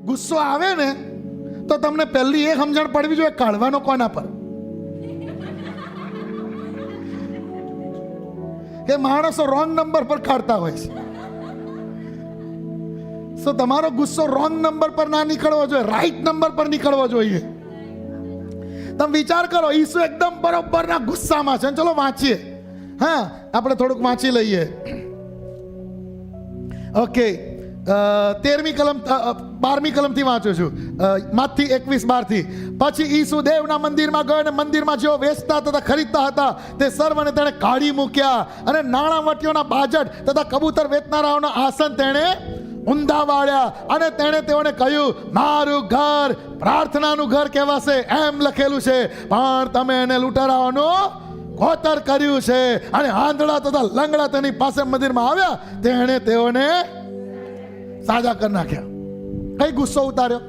ગુસ્સો આવે ને તો તમને પહેલી એ સમજણ પડવી જોઈએ, કાઢવાનો કોના પર? કે માણસો રોંગ નંબર પર કાઢતા હોય છે. સો તમારો ગુસ્સો રોંગ નંબર પર ના નીકળવો જોઈએ, રાઈટ નંબર પર નીકળવો જોઈએ. તમે વિચાર કરો, ઈસુ એકદમ બરોબરના ગુસ્સામાં છે. ચલો વાંચીએ. હા, આપણે થોડુંક વાંચી લઈએ. ઓકે, 13મી કલમ 12મી કલમથી વાંચું છું, માથી 21-12. પછી ઈસુ દેવના મંદિરમાં ગયો અને મંદિરમાં જેઓ વેચતા તથા ખરીદતા હતા તે સર્વને તેણે કાઢી મૂક્યા અને નાણાવટીઓના બાજટ તથા કબૂતર વેચનારાઓના આસન તેણે ઊંધા વાળ્યા અને તેણે તેઓને કહ્યું, મારું ઘર પ્રાર્થનાનું ઘર કહેવાશે એમ લખેલું છે, પણ તમે એને લૂંટારાઓનું કોતર કર્યું છે. અને આંધળા તથા લંગડા તેની પાસે મંદિરમાં આવ્યા, તેણે તેઓને સાજા કરી નાખ્યા. કઈ ગુસ્સો ઉતાર્યો?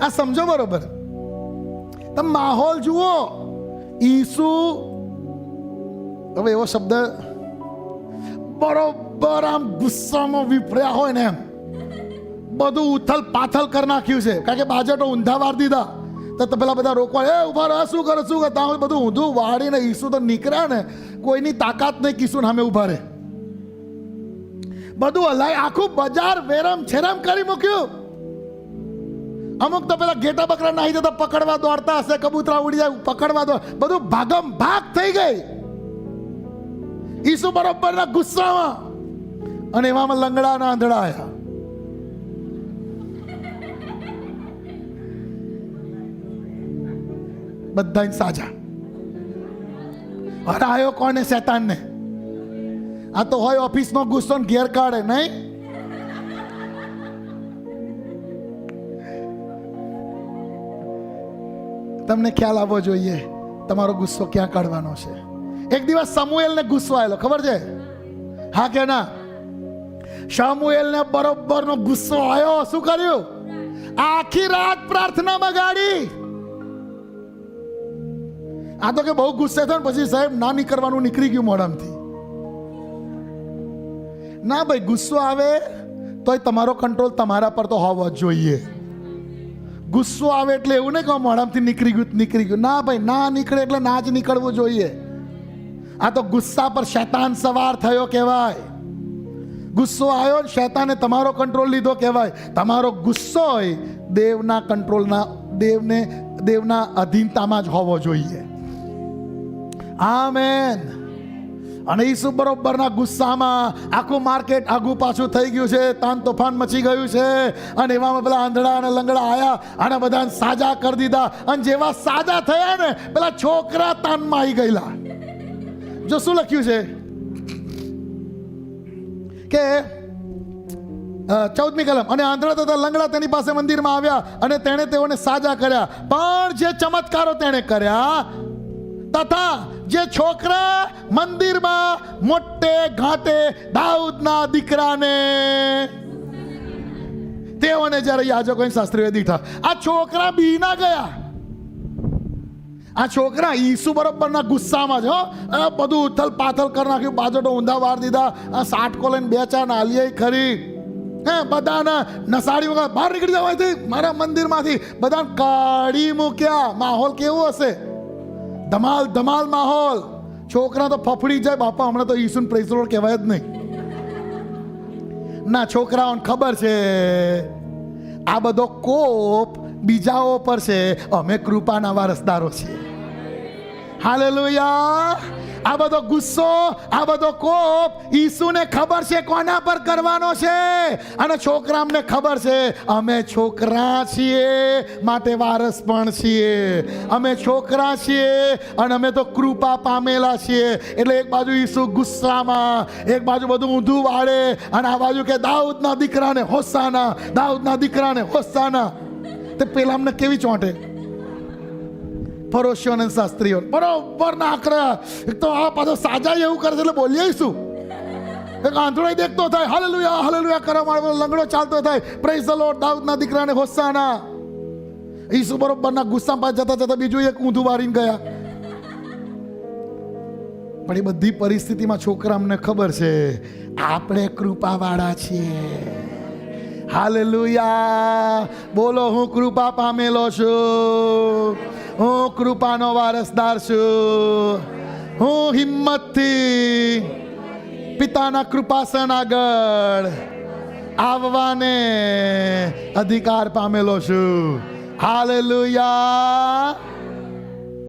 આ સમજો બરોબર. તમે માહોલ જુઓ. ઈસુ, હવે એવો શબ્દ બરોબર આમ ગુસ્સામાં વિફર્યા હોય ને એમ બધું ઉથલ પાથલ કરી નાખ્યું છે. કારણ કે બાજટો ઊંધા વાર દીધા તો પેલા બધા રોકવા, એ ઉભા રહો, શું કરો શું કરતા હોય, બધું ઊંધું વાળીને ઈસુ તો નીકળ્યા ને, કોઈની તાકાત નહીં કિસુન સામે ઉભા રહે. બધું હલાય, આખું બજાર વેરમ છેરમ કરી મૂક્યું. અમુક તો પેલા ઘેટા બકરા નાહી જતા પકડવા દોડતા હશે, કબૂતરા ઉડી જાય પકડવા દોડ, બધું ભાગમ ભાગ થઈ ગઈ ઈસુ બરોબરના ગુસ્સામાં. અને એવામાં લંગડા ના આંધળા આયા. બધા સાજા. હરાયો કોને? શેતાનને. આ તો હોય ઓફિસનો ગુસ્સો ને ઘેર કાઢે નહીં. તમને ખ્યાલ આવવો જોઈએ તમારો ગુસ્સો ક્યાં કાઢવાનો છે. એક દિવસ સમુએલને ગુસ્સો આવેલો, ખબર છે? હા કે ના? સમુએલને બરોબરનો ગુસ્સો આવ્યો. શું કર્યું? આખી રાત પ્રાર્થનામાં ગાડી. આ તો કે બહુ ગુસ્સે થયો ને પછી સાહેબ ના નીકળવાનું નીકળી ગયું મોઢામાંથી. ના ભાઈ, ગુસ્સો આવે તોય તમારો કંટ્રોલ તમારા પર તો હોવો જ જોઈએ. ગુસ્સો આવે એટલે એવું નહીં કે મોઢામાંથી નીકળી ગયું. ના ભાઈ, ના નીકળે એટલે ના જ નીકળવું જોઈએ. આ તો ગુસ્સા પર શૈતાન સવાર થયો કહેવાય. ગુસ્સો આવ્યો, શૈતાને તમારો કંટ્રોલ લીધો કહેવાય. તમારો ગુસ્સો હોય દેવના કંટ્રોલના, દેવના અધીનતામાં જ હોવો જોઈએ. આમેન. અને ઈસુ બરોબરના ગુસ્સામાં આખું માર્કેટ આગું પાછું થઈ ગયું છે, તાન તોફાન મચી ગયું છે. અને એવામાં પેલા આંધળા અને લંગડા આયા અને બધાને સાજા કરી દીધા. અને જેવા સાજા થયા ને, પેલા છોકરા તાનમાં આવી ગયેલા. જો શું લખ્યું છે કે 14મી કલમ, અને આંધળા તથા લંગડા તેની પાસે મંદિરમાં આવ્યા અને તેણે તેઓને સાજા કર્યા. પણ જે ચમત્કારો તેણે કર્યા તથા જે છોકરા મંદિરમાં મોટે ઘાટે દાઉદના દીકરાને, તેઓને જ્યારે યાજકો શાસ્ત્રીઓએ દીઠા. આ છોકરા બી ના ગયા. આ છોકરા ઈસુ બરોબરના ગુસ્સામાં જ બધું ઉથલ પાથલ કરી નાખ્યું, બાજટો ઊંધા વાર દીધા. આ સાટકો લઈને બે ચાર નાલીએ ખરી, બધાને નસાડી વગર બહાર નીકળી જવાથી મારા મંદિરમાંથી બધાને કાઢી મૂક્યા. માહોલ કેવો હશે? ધમાલ ધમાલ માહોલ. છોકરા તો ફફડી જાય. બાપા, હમણાં તો ઈસુન પ્રેઝ ધ લોર્ડ કહેવાય જ નહીં. ના, છોકરાઓને ખબર છે આ બધો કોપ બીજાઓ પર છે, અમે કૃપાના વારસદારો છીએ. હાલેલુયા. આ બધો ગુસ્સો, આ બધો કોપ ઈસુને ખબર છે કોના પર કરવાનો છે. અને છોકરામને ખબર છે અમે છોકરા છીએ માટે વારસ પણ છીએ. અમે છોકરા છીએ અને અમે તો કૃપા પામેલા છીએ. એટલે એક બાજુ ઈસુ ગુસ્સામાં, એક બાજુ બધું ઊંધું વાળે, અને આ બાજુ કે દાઉદના દીકરાને હોસાના, દાઉદના દીકરાને હોસાના. તે પેલા અમને કેવી ચોંટે? ફરોશીઓ અને શાસ્ત્રીઓ બરોબર ના આકરા. એક તો આ પાછો સાજા એવું કરે છે એટલે બોલીએ શું? એક આંધળો દેખતો થાય, હાલેલુયા હાલેલુયા કરવા માંડે, લંગડો ચાલતો થાય, પ્રેઝ ધ લોર્ડ, દાઉદના દીકરાને હોસાના. ઈસુ બરોબરના ગુસ્સામાં જતા જતા બીજું એક ઊંધું વારીને ગયા. પણ એ બધી પરિસ્થિતિમાં છોકરા અમને ખબર છે આપણે કૃપાવાળા છીએ. હાલેલુયા. બોલો, હું કૃપા પામેલો છું, હું કૃપાનો વારસદાર છું. હું હિંમતથી પિતાના કૃપાસન આગળ આવવાને અધિકાર પામેલો છું. હાલેલુયા.